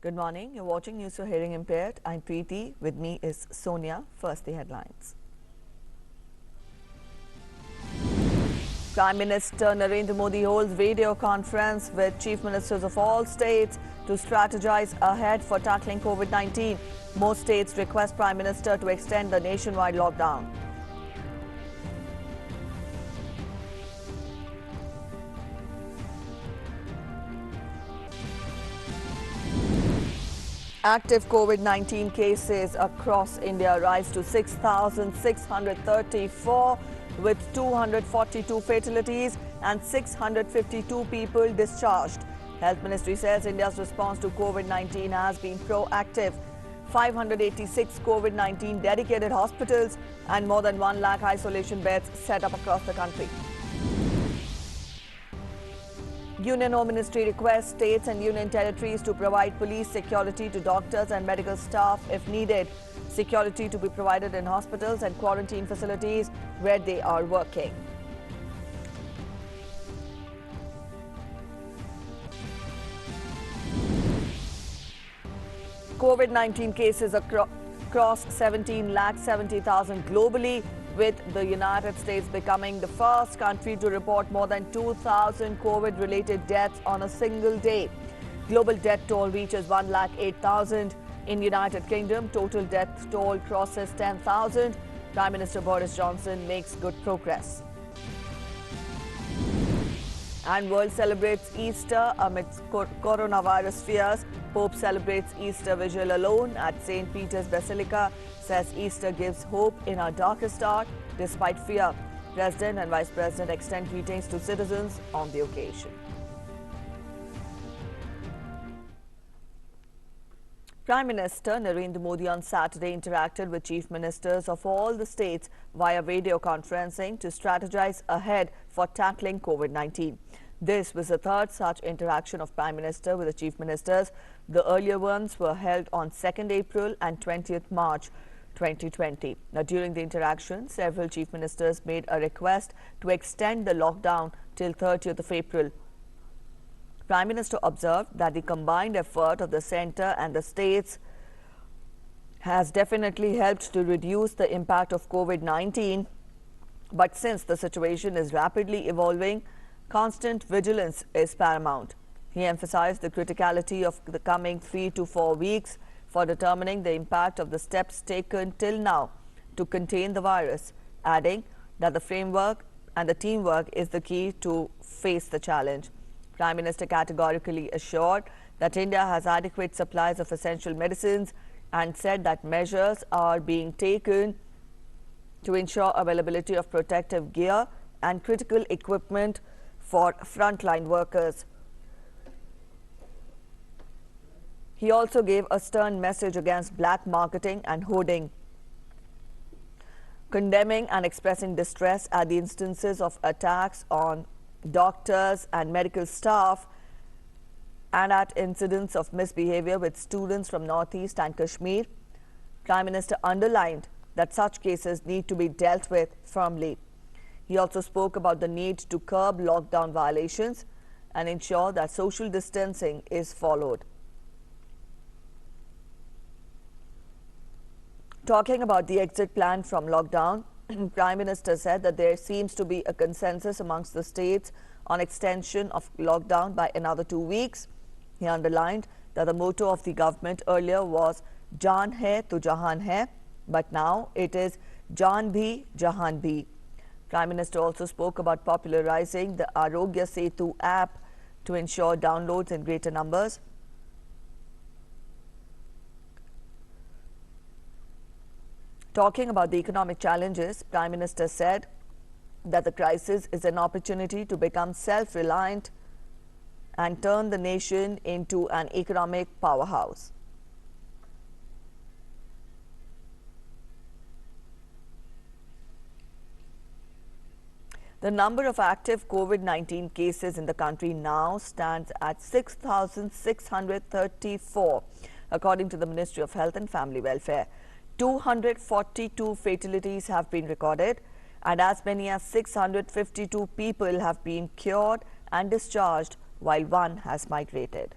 Good morning. You're watching News for Hearing Impaired. I'm Preeti. With me is Sonia. First, the headlines. Prime Minister Narendra Modi holds video conference with chief ministers of all states to strategize ahead for tackling COVID-19. Most states request Prime Minister to extend the nationwide lockdown. Active COVID-19 cases across India rise to 6,634 with 242 fatalities and 652 people discharged. Health Ministry says India's response to COVID-19 has been proactive. 586 COVID-19 dedicated hospitals and more than 1 lakh isolation beds set up across the country. Union Home Ministry requests states and union territories to provide police security to doctors and medical staff if needed. Security to be provided in hospitals and quarantine facilities where they are working. COVID-19 cases across 17,70,000 globally, with the United States becoming the first country to report more than 2,000 COVID-related deaths on a single day. Global death toll reaches 1,08,000. In United Kingdom, total death toll crosses 10,000. Prime Minister Boris Johnson makes good progress. And world celebrates Easter amidst coronavirus fears. Pope celebrates Easter vigil alone at St. Peter's Basilica. Says Easter gives hope in our darkest hour despite fear. President and Vice President extend greetings to citizens on the occasion. Prime Minister Narendra Modi on Saturday interacted with chief ministers of all the states via video conferencing to strategize ahead for tackling COVID-19. This was the third such interaction of Prime Minister with the chief ministers. The earlier ones were held on 2nd April and 20th March 2020. Now, during the interaction, several chief ministers made a request to extend the lockdown till 30th of April. Prime Minister observed that the combined effort of the centre and the states has definitely helped to reduce the impact of COVID-19. But since the situation is rapidly evolving, constant vigilance is paramount. He emphasized the criticality of the coming 3 to 4 weeks for determining the impact of the steps taken till now to contain the virus, adding that the framework and the teamwork is the key to face the challenge. Prime Minister categorically assured that India has adequate supplies of essential medicines and said that measures are being taken to ensure availability of protective gear and critical equipment for frontline workers. He also gave a stern message against black marketing and hoarding, condemning and expressing distress at the instances of attacks on doctors and medical staff and at incidents of misbehavior with students from Northeast and Kashmir. Prime Minister underlined that such cases need to be dealt with firmly. He also spoke about the need to curb lockdown violations and ensure that social distancing is followed. Talking about the exit plan from lockdown, Prime Minister said that there seems to be a consensus amongst the states on extension of lockdown by another 2 weeks. He underlined that the motto of the government earlier was Jaan hai to Jahan hai, but now it is Jaan bhi Jahan bhi. Prime Minister also spoke about popularizing the Arogya Setu app to ensure downloads in greater numbers. Talking about the economic challenges, Prime Minister said that the crisis is an opportunity to become self-reliant and turn the nation into an economic powerhouse. The number of active COVID-19 cases in the country now stands at 6,634, according to the Ministry of Health and Family Welfare. 242 fatalities have been recorded and as many as 652 people have been cured and discharged while one has migrated.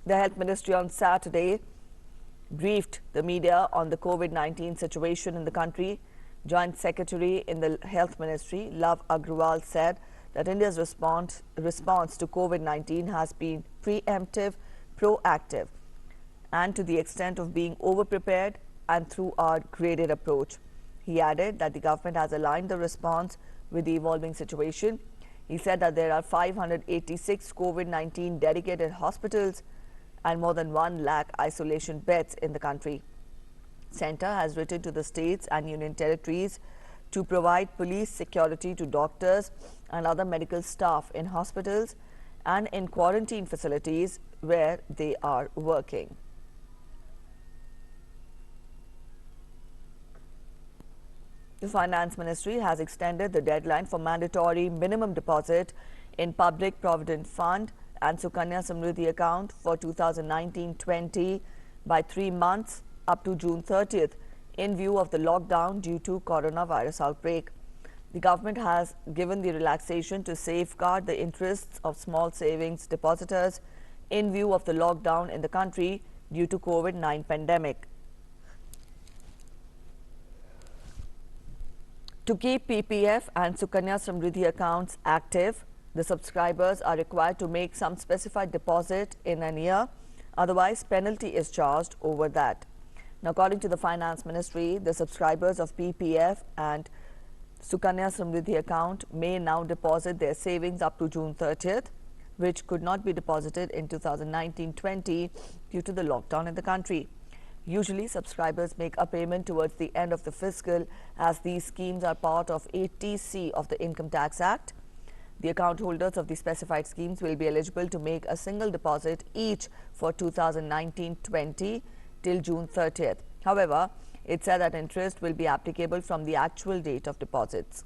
The Health Ministry on Saturday briefed the media on the COVID-19 situation in the country. Joint Secretary in the Health Ministry, Love Agrawal, said that India's response to COVID-19 has been preemptive, proactive, and to the extent of being over-prepared and through our graded approach. He added that the government has aligned the response with the evolving situation. He said that there are 586 COVID-19 dedicated hospitals and more than 1 lakh isolation beds in the country. Centre has written to the states and union territories to provide police security to doctors and other medical staff in hospitals and in quarantine facilities where they are working. The Finance Ministry has extended the deadline for mandatory minimum deposit in Public Provident Fund and Sukanya Samrithi account for 2019-20 by 3 months up to June 30th in view of the lockdown due to coronavirus outbreak. The government has given the relaxation to safeguard the interests of small savings depositors in view of the lockdown in the country due to COVID-19 pandemic. To keep PPF and Sukanya Samrithi accounts active, the subscribers are required to make some specified deposit in an year, otherwise penalty is charged over that. Now, according to the Finance Ministry, the subscribers of PPF and Sukanya Samrithi account may now deposit their savings up to June 30th, which could not be deposited in 2019-20 due to the lockdown in the country. Usually, subscribers make a payment towards the end of the fiscal as these schemes are part of 80C of the Income Tax Act. The account holders of the specified schemes will be eligible to make a single deposit each for 2019-20 till June 30th. However, it said that interest will be applicable from the actual date of deposits.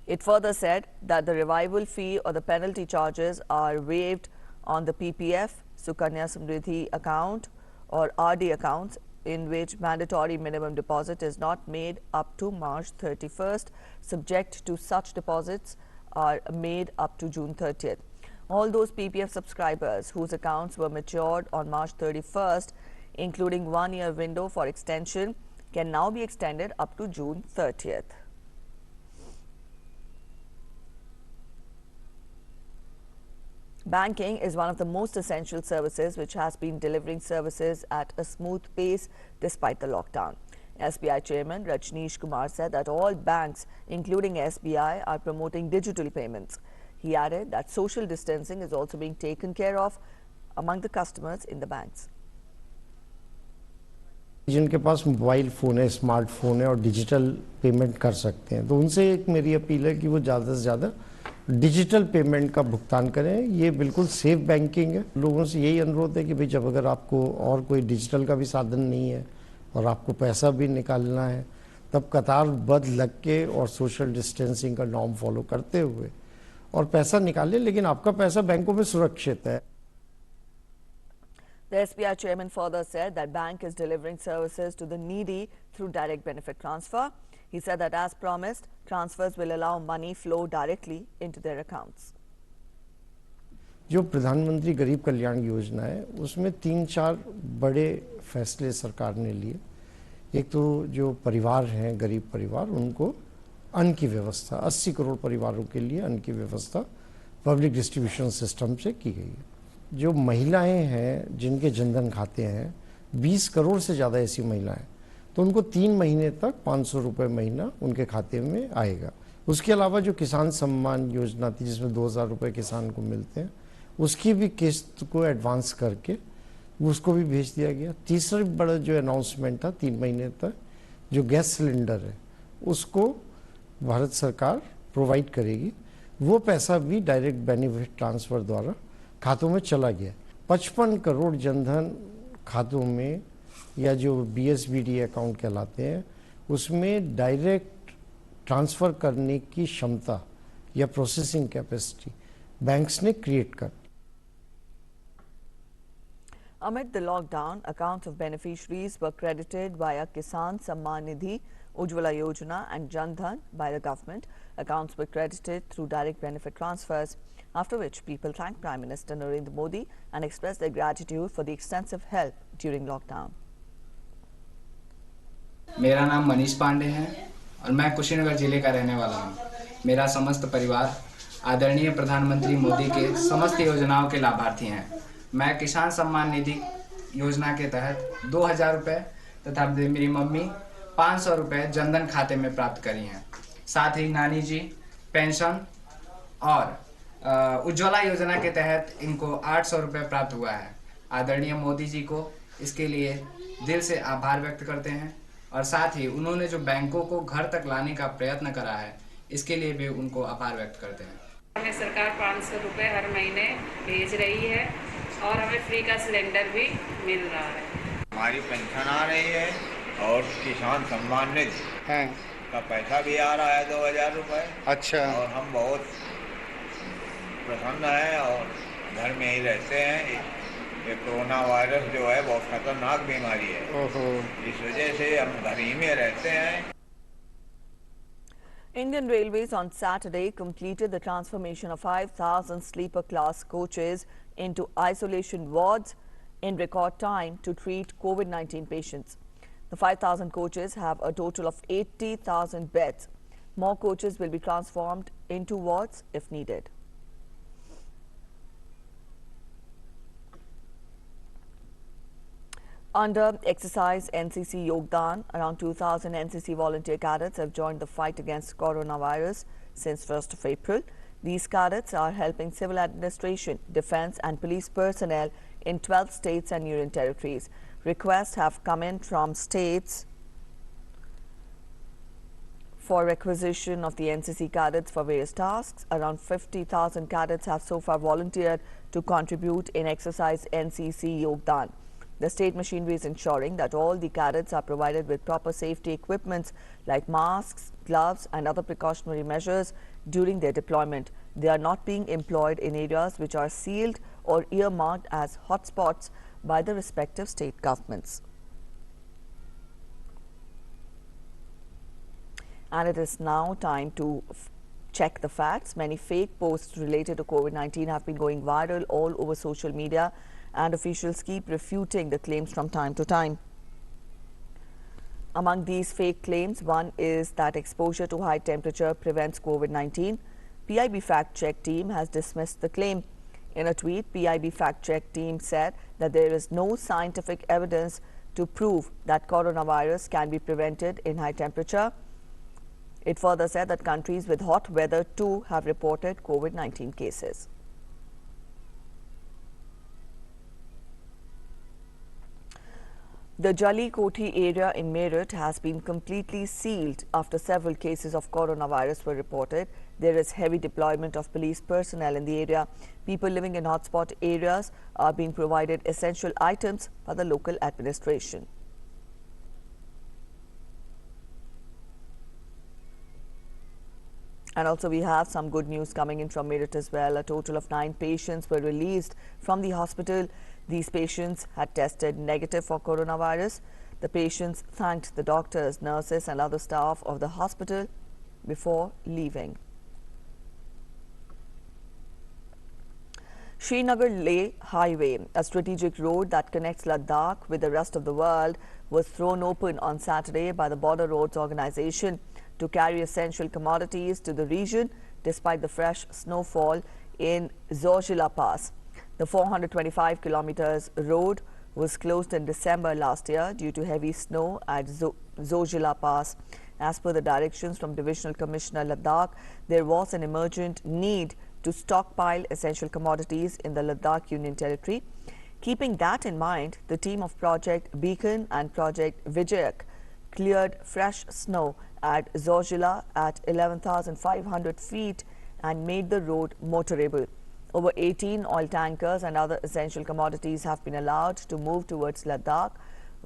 It further said that the revival fee or the penalty charges are waived on the PPF, Sukanya Samrithi account or RD accounts in which mandatory minimum deposit is not made up to March 31st, subject to such deposits are made up to June 30th. All those PPF subscribers whose accounts were matured on March 31st, including 1-year window for extension, can now be extended up to June 30th. Banking is one of the most essential services which has been delivering services at a smooth pace despite the lockdown. SBI Chairman Rajnishkumar said that all banks, including SBI, are promoting digital payments. He added that social distancing is also being taken care of among the customers in the banks. जिनके पास mobile phone है, smartphone है और digital payment कर सकते हैं, तो उनसे एक मेरी अपील है कि वो ज़्यादा से ज़्यादा डिजिटल पेमेंट का भुगतान करें। ये बिल्कुल सेफ बैंकिंग है। लोगों से यही अनुरोध है कि भाई जब अगर आपको और कोई डिजिटल का भी साधन नहीं है और आपको पैसा भी निकालना है, तब कतारबद्ध लग के और सोशल डिस्टेंसिंग का नॉर्म फॉलो करते हुए और पैसा निकालें, लेकिन आपका पैसा बैंकों में सुरक्षित है। The SBI chairman further said that bank is delivering services to the needy through direct benefit transfer. He said that as promised, transfers will allow money flow directly into their accounts. जो प्रधानमंत्री गरीब कल्याण योजना है, उसमें 3-4 बड़े फैसले सरकार ने लिए। एक तो जो परिवार हैं, गरीब परिवार, उनको अन्न की व्यवस्था, 80 करोड़ परिवारों के लिए अन्न की व्यवस्था पब्लिक डिस्ट्रीब्यूशन सिस्टम से की गई है। जो महिलाएं हैं जिनके जनधन खाते हैं, 20 करोड़ से ज़्यादा ऐसी महिलाएं, तो उनको 3 महीने तक 500 रुपये महीना उनके खाते में आएगा। उसके अलावा जो किसान सम्मान योजना थी जिसमें 2000 रुपये किसान को मिलते हैं, उसकी भी किस्त को एडवांस करके उसको भी भेज दिया गया। तीसरा बड़ा जो अनाउंसमेंट था 3 महीने तक जो गैस सिलेंडर है उसको भारत सरकार प्रोवाइड करेगी, वो पैसा भी डायरेक्ट बेनिफिट ट्रांसफ़र द्वारा खातों में चला गया। 55 करोड़ जनधन खातों में या जो BSBD अकाउंट कहलाते हैं उसमें डायरेक्ट ट्रांसफ़र करने की क्षमता या प्रोसेसिंग कैपेसिटी बैंक्स ने क्रिएट कर। Amid the lockdown, accounts of beneficiaries were credited via Kisan, salmanidhi, Ujjwala Yojana and Jan Dhan by the government. Accounts were credited through direct benefit transfers. after which people thanked Prime Minister Narendra Modi and expressed their gratitude for the extensive help during lockdown. मेरा नाम मनीष पांडे है और मैं कुशीनगर जिले का रहने वाला हूँ। मेरा समस्त परिवार आदरणीय प्रधानमंत्री मोदी के समस्त योजनाओं के लाभार्थी हैं। मैं किसान सम्मान निधि योजना के तहत 2000 रुपये तथा मेरी मम्मी 500 रुपये जनधन खाते में प्राप्त करी हैं। साथ ही नानी जी पेंशन और उज्ज्वला योजना के तहत इनको 800 रुपये प्राप्त हुआ है। आदरणीय मोदी जी को इसके लिए दिल से आभार व्यक्त करते हैं और साथ ही उन्होंने जो बैंकों को घर तक लाने का प्रयत्न करा है इसके लिए भी उनको आभार व्यक्त करते हैं। हमें सरकार 500 रुपये हर महीने भेज रही है और हमें फ्री का सिलेंडर भी मिल रहा है। हमारी पेंशन आ रही है और किसान सम्मान निधि का पैसा भी आ रहा है 2000 रुपये। अच्छा। और हम बहुत प्रसन्न हैं और घर में ही रहते हैं। ये कोरोना वायरस जो है बहुत खतरनाक बीमारी है, इस वजह से हम घर ही में रहते हैं। Indian Railways on Saturday completed the transformation of 5,000 sleeper class coaches into isolation wards in record time to treat COVID-19 patients. The 5,000 coaches have a total of 80,000 beds. More coaches will be transformed into wards if needed. Under exercise NCC Yogdan, around 2,000 NCC volunteer cadets have joined the fight against coronavirus since 1st of April. These cadets are helping civil administration, defense and police personnel in 12 states and union territories. Requests have come in from states for requisition of the NCC cadets for various tasks. Around 50,000 cadets have so far volunteered to contribute in exercise NCC Yogdan. The state machinery is ensuring that all the cadets are provided with proper safety equipments like masks, gloves and other precautionary measures during their deployment. They are not being employed in areas which are sealed or earmarked as hotspots by the respective state governments. And it is now time to check the facts. Many fake posts related to COVID-19 have been going viral all over social media, and officials keep refuting the claims from time to time. Among these fake claims, one is that exposure to high temperature prevents COVID-19. PIB fact-check team has dismissed the claim. In a tweet, PIB fact-check team said that there is no scientific evidence to prove that coronavirus can be prevented in high temperature. It further said that countries with hot weather too have reported COVID-19 cases. The Jali Koti area in Meerut has been completely sealed after several cases of coronavirus were reported. There is heavy deployment of police personnel in the area. People living in hotspot areas are being provided essential items by the local administration. And also we have some good news coming in from Meerut as well. A total of 9 patients were released from the hospital. These patients had tested negative for coronavirus. The patients thanked the doctors, nurses and other staff of the hospital before leaving. Srinagar-Leh Highway, a strategic road that connects Ladakh with the rest of the world, was thrown open on Saturday by the Border Roads Organization to carry essential commodities to the region despite the fresh snowfall in Zojila Pass. The 425 kilometers road was closed in December last year due to heavy snow at Zojila Pass. As per the directions from Divisional Commissioner Ladakh, there was an emergent need to stockpile essential commodities in the Ladakh Union Territory. Keeping that in mind, the team of Project Beacon and Project Vijayak cleared fresh snow at Zojila at 11,500 feet and made the road motorable. Over 18 oil tankers and other essential commodities have been allowed to move towards Ladakh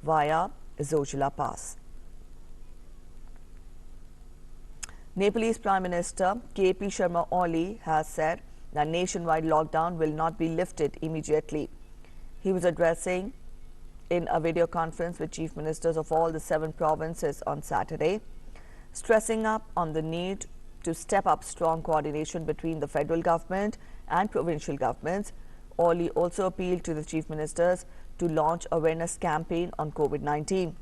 via Zojila Pass. Nepalese Prime Minister KP Sharma Oli has said that nationwide lockdown will not be lifted immediately. He was addressing in a video conference with chief ministers of all the 7 provinces on Saturday, stressing up on the need to step up strong coordination between the federal government and provincial governments. Oli also appealed to the chief ministers to launch awareness campaign on COVID-19.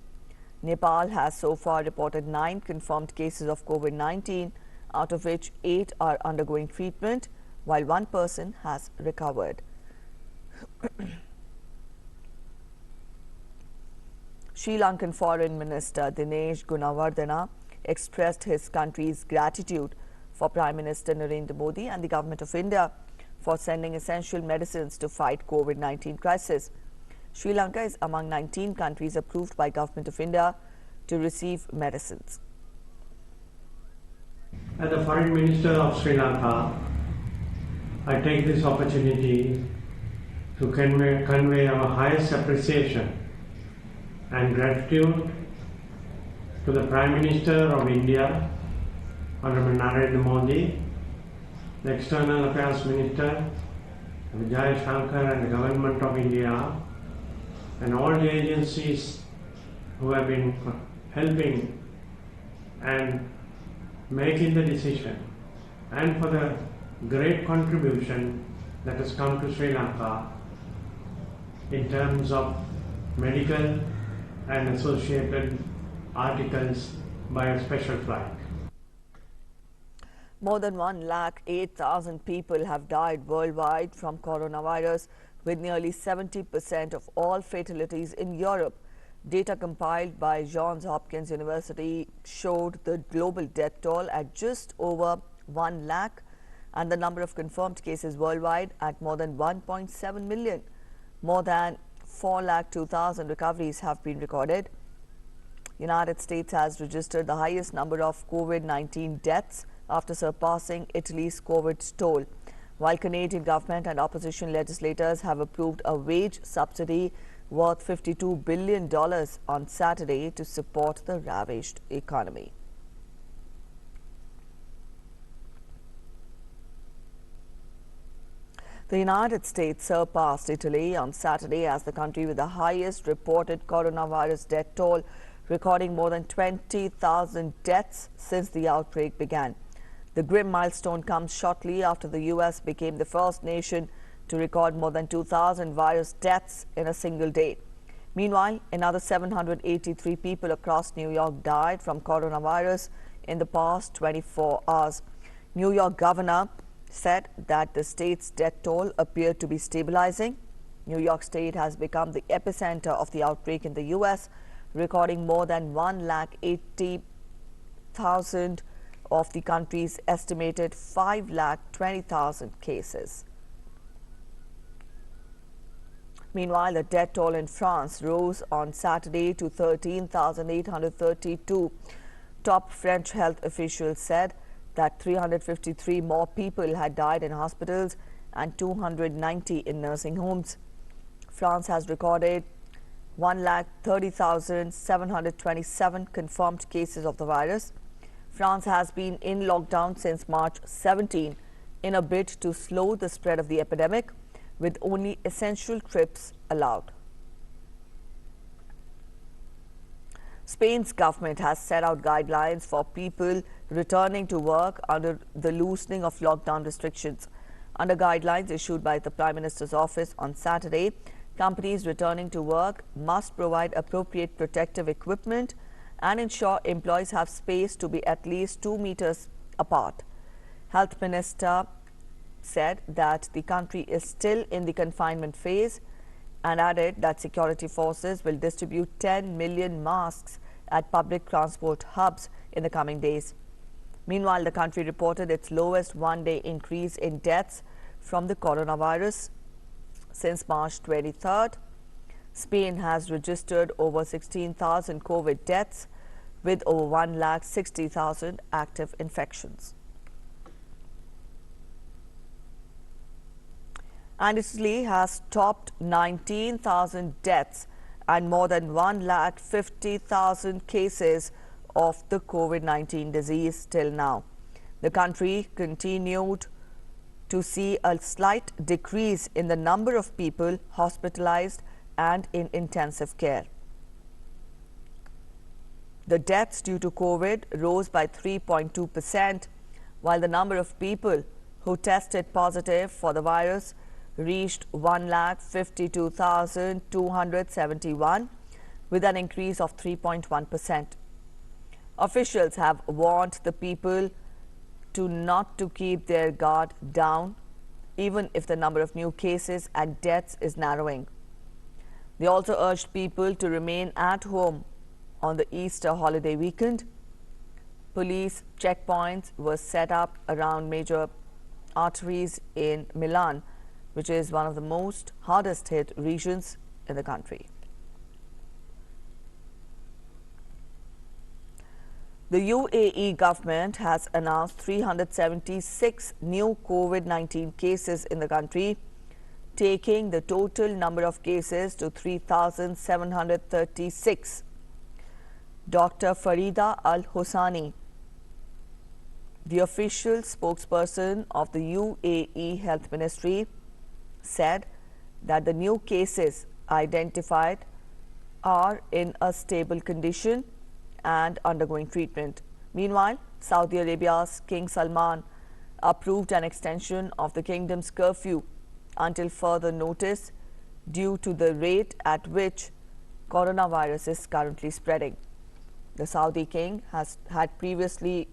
Nepal has so far reported 9 confirmed cases of COVID-19, out of which 8 are undergoing treatment, while 1 person has recovered. Sri Lankan Foreign Minister Dinesh Gunawardena expressed his country's gratitude for Prime Minister Narendra Modi and the Government of India for sending essential medicines to fight COVID-19 crisis. Sri Lanka is among 19 countries approved by Government of India to receive medicines. As the Foreign Minister of Sri Lanka, I take this opportunity to convey our highest appreciation and gratitude to the Prime Minister of India, Honorable Narendra Modi, the External Affairs Minister, Vijay Shankar, and the Government of India, and all the agencies who have been helping and making the decision, and for the great contribution that has come to Sri Lanka in terms of medical and associated articles by a special flight. More than 1,08,000 people have died worldwide from coronavirus, with nearly 70% of all fatalities in Europe. Data compiled by Johns Hopkins University showed the global death toll at just over 1 lakh and the number of confirmed cases worldwide at more than 1.7 million. More than 4,02,000 recoveries have been recorded. United States has registered the highest number of COVID-19 deaths after surpassing Italy's COVID toll, while Canadian government and opposition legislators have approved a wage subsidy worth $52 billion on Saturday to support the ravaged economy. The United States surpassed Italy on Saturday as the country with the highest reported coronavirus death toll, recording more than 20,000 deaths since the outbreak began. The grim milestone comes shortly after the U.S. became the first nation to record more than 2,000 virus deaths in a single day. Meanwhile, another 783 people across New York died from coronavirus in the past 24 hours. New York governor said that the state's death toll appeared to be stabilizing. New York State has become the epicenter of the outbreak in the U.S., recording more than 1,80,000 of the country's estimated 5,20,000 cases. Meanwhile, the death toll in France rose on Saturday to 13,832. Top French health officials said that 353 more people had died in hospitals and 290 in nursing homes. France has recorded 1,30,727 confirmed cases of the virus. France has been in lockdown since March 17 in a bid to slow the spread of the epidemic, with only essential trips allowed. Spain's government has set out guidelines for people returning to work under the loosening of lockdown restrictions. Under guidelines issued by the Prime Minister's office on Saturday, companies returning to work must provide appropriate protective equipment and ensure employees have space to be at least 2 meters apart. Health Minister said that the country is still in the confinement phase and added that security forces will distribute 10 million masks at public transport hubs in the coming days. Meanwhile, the country reported its lowest one-day increase in deaths from the coronavirus since March 23rd. Spain has registered over 16,000 COVID deaths with over 1,60,000 active infections. And Italy has topped 19,000 deaths and more than 1,50,000 cases of the COVID-19 disease till now. The country continued to see a slight decrease in the number of people hospitalized and in intensive care. The deaths due to COVID rose by 3.2%, while the number of people who tested positive for the virus reached 1,52,271 with an increase of 3.1%. Officials have warned the people not to keep their guard down, even if the number of new cases and deaths is narrowing. They also urged people to remain at home on the Easter holiday weekend. Police checkpoints were set up around major arteries in Milan, which is one of the most hardest hit regions in the country. The UAE government has announced 376 new COVID-19 cases in the country, taking the total number of cases to 3,736. Dr. Farida Al-Hosani, the official spokesperson of the UAE Health Ministry, said that the new cases identified are in a stable condition and undergoing treatment. Meanwhile, Saudi Arabia's King Salman approved an extension of the kingdom's curfew until further notice due to the rate at which coronavirus is currently spreading. The Saudi king had previously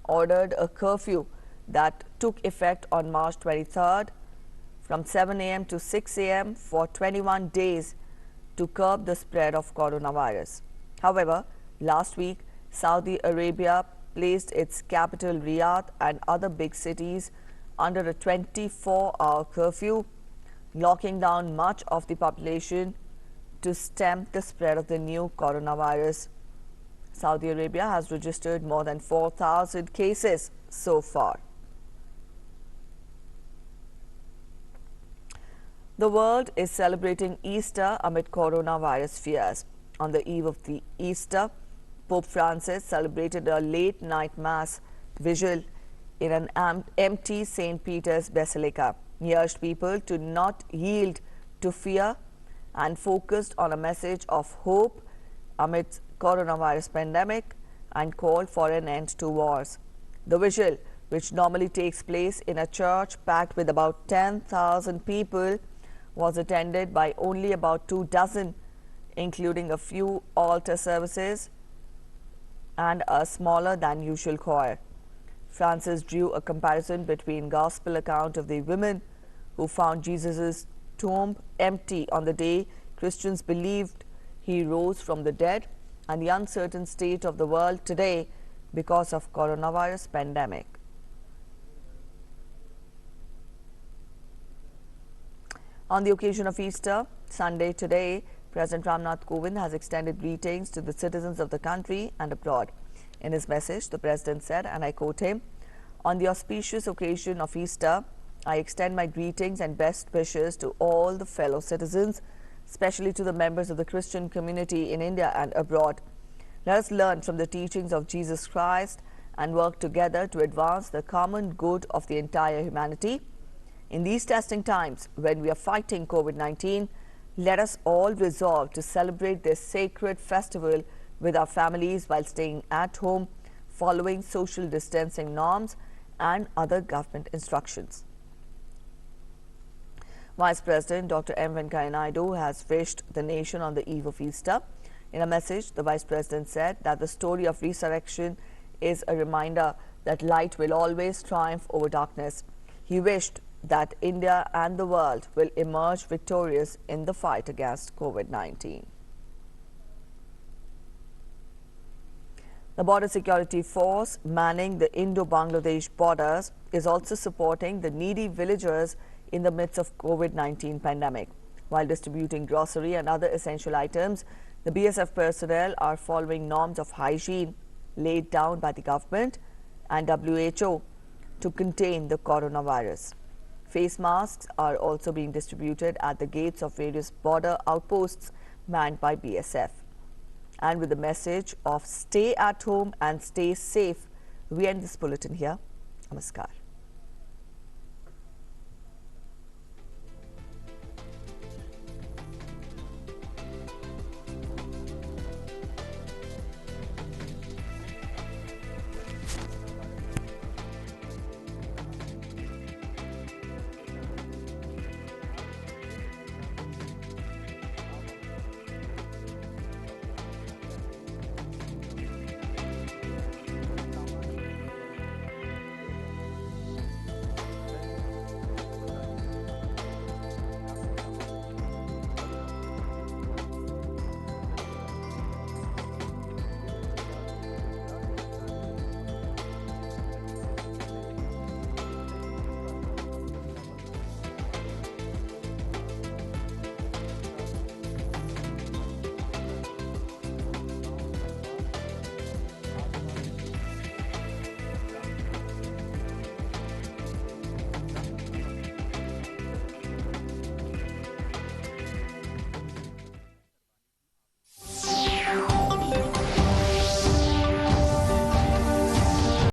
ordered a curfew that took effect on March 23rd from 7 a.m. to 6 a.m. for 21 days to curb the spread of coronavirus. However, last week, Saudi Arabia placed its capital Riyadh and other big cities under a 24-hour curfew, locking down much of the population to stem the spread of the new coronavirus. Saudi Arabia has registered more than 4,000 cases so far. The world is celebrating Easter amid coronavirus fears. On the eve of the Easter, Pope Francis celebrated a late-night mass vigil in an empty St. Peter's Basilica. He urged people to not yield to fear and focused on a message of hope amidst coronavirus pandemic and called for an end to wars. The vigil, which normally takes place in a church packed with about 10,000 people, was attended by only about 24, including a few altar services and a smaller than usual choir. Francis drew a comparison between gospel account of the women who found Jesus' tomb empty on the day Christians believed he rose from the dead and the uncertain state of the world today because of coronavirus pandemic. On the occasion of Easter Sunday today, President Ram Nath Kovind has extended greetings to the citizens of the country and abroad. In his message, the President said, and I quote him, "On the auspicious occasion of Easter, I extend my greetings and best wishes to all the fellow citizens, especially to the members of the Christian community in India and abroad. Let us learn from the teachings of Jesus Christ and work together to advance the common good of the entire humanity. In these testing times, when we are fighting COVID-19, let us all resolve to celebrate this sacred festival with our families while staying at home, following social distancing norms and other government instructions." Vice President Dr. M. Venkaiah Naidu has wished the nation on the eve of Easter. In a message, the Vice President said that the story of resurrection is a reminder that light will always triumph over darkness. He wished that India and the world will emerge victorious in the fight against COVID-19. The Border Security Force manning the Indo-Bangladesh borders is also supporting the needy villagers in the midst of COVID-19 pandemic. While distributing grocery and other essential items, the BSF personnel are following norms of hygiene laid down by the government and WHO to contain the coronavirus. Face masks are also being distributed at the gates of various border outposts manned by BSF. And with the message of stay at home and stay safe, we end this bulletin here. Namaskar.